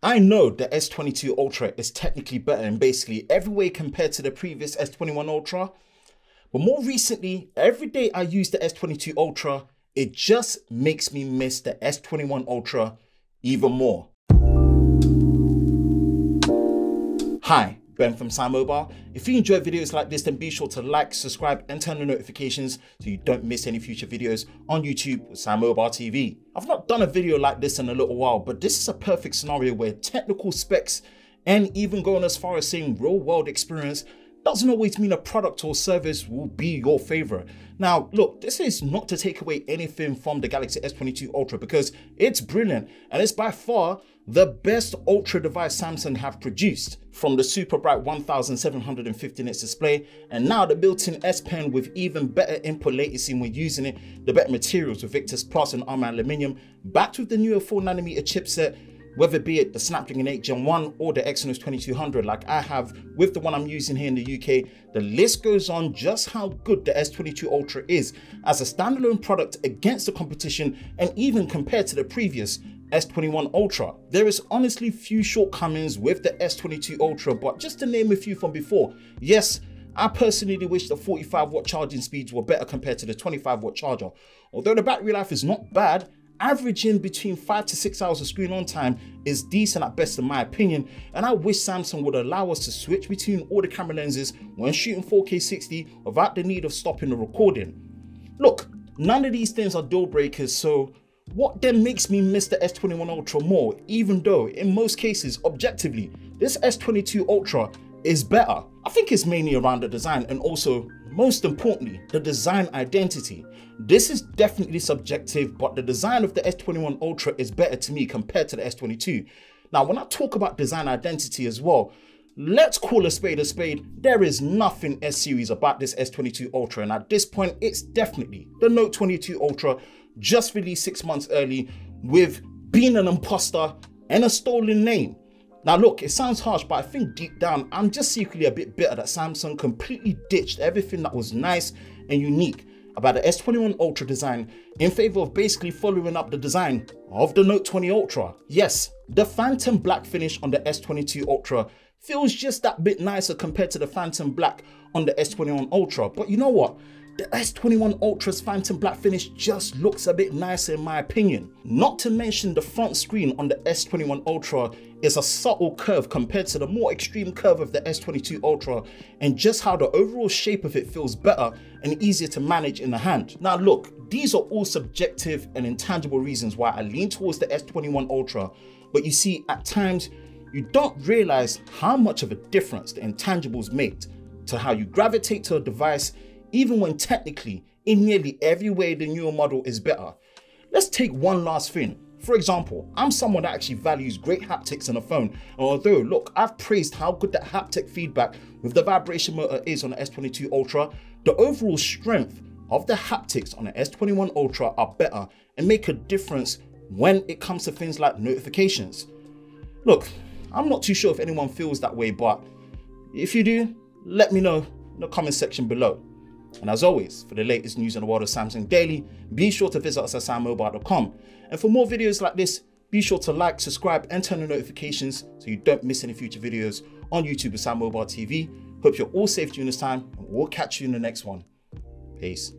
I know the S22 Ultra is technically better in basically every way compared to the previous S21 Ultra. But more recently, every day I use the S22 Ultra, it just makes me miss the S21 Ultra even more. Hi, Ben from SamMobile. If you enjoy videos like this, then be sure to like, subscribe, and turn on notifications so you don't miss any future videos on YouTube with SamMobile TV. I've not done a video like this in a little while, but this is a perfect scenario where technical specs and even going as far as saying real world experience doesn't always mean a product or service will be your favorite. Now, look, this is not to take away anything from the Galaxy S22 Ultra because it's brilliant and it's by far the best Ultra device Samsung have produced. From the super bright 1750 nits display and now the built-in S Pen with even better input latency when using it, the better materials with Victus Plus and Armor Aluminium, backed with the newer 4nm chipset, whether be it the Snapdragon 8 Gen 1 or the Exynos 2200 like I have with the one I'm using here in the UK, the list goes on just how good the S22 Ultra is as a standalone product against the competition and even compared to the previous S21 Ultra. There is honestly few shortcomings with the S22 Ultra, but just to name a few from before, yes, I personally wish the 45-watt charging speeds were better compared to the 25-watt charger. Although the battery life is not bad, averaging between 5 to 6 hours of screen on time is decent at best in my opinion, and I wish Samsung would allow us to switch between all the camera lenses when shooting 4K 60 without the need of stopping the recording. Look, none of these things are deal breakers, so what then makes me miss the S21 Ultra more, even though in most cases, objectively, this S22 Ultra is better? I think it's mainly around the design and also, most importantly, the design identity. This is definitely subjective, but the design of the S21 Ultra is better to me compared to the S22. Now, when I talk about design identity as well, let's call a spade a spade. There is nothing S-series about this S22 Ultra, and at this point, it's definitely the Note 22 Ultra, just released 6 months early with being an imposter and a stolen name. Now look, it sounds harsh, but I think deep down, I'm just secretly a bit bitter that Samsung completely ditched everything that was nice and unique about the S21 Ultra design in favor of basically following up the design of the Note 20 Ultra. Yes, the Phantom Black finish on the S22 Ultra feels just that bit nicer compared to the Phantom Black on the S21 Ultra, but you know what? The S21 Ultra's Phantom Black finish just looks a bit nicer in my opinion. Not to mention the front screen on the S21 Ultra is a subtle curve compared to the more extreme curve of the S22 Ultra, and just how the overall shape of it feels better and easier to manage in the hand. Now look, these are all subjective and intangible reasons why I lean towards the S21 Ultra, but you see, at times you don't realize how much of a difference the intangibles make to how you gravitate to a device, even when technically, in nearly every way, the newer model is better. Let's take one last thing. For example, I'm someone that actually values great haptics in a phone, and although, look, I've praised how good that haptic feedback with the vibration motor is on the S22 Ultra, the overall strength of the haptics on the S21 Ultra are better and make a difference when it comes to things like notifications. Look, I'm not too sure if anyone feels that way, but if you do, let me know in the comment section below. And as always, for the latest news in the world of Samsung daily, be sure to visit us at sammobile.com. And for more videos like this, be sure to like, subscribe, and turn on notifications so you don't miss any future videos on YouTube with SamMobile TV. Hope you're all safe during this time, and we'll catch you in the next one. Peace.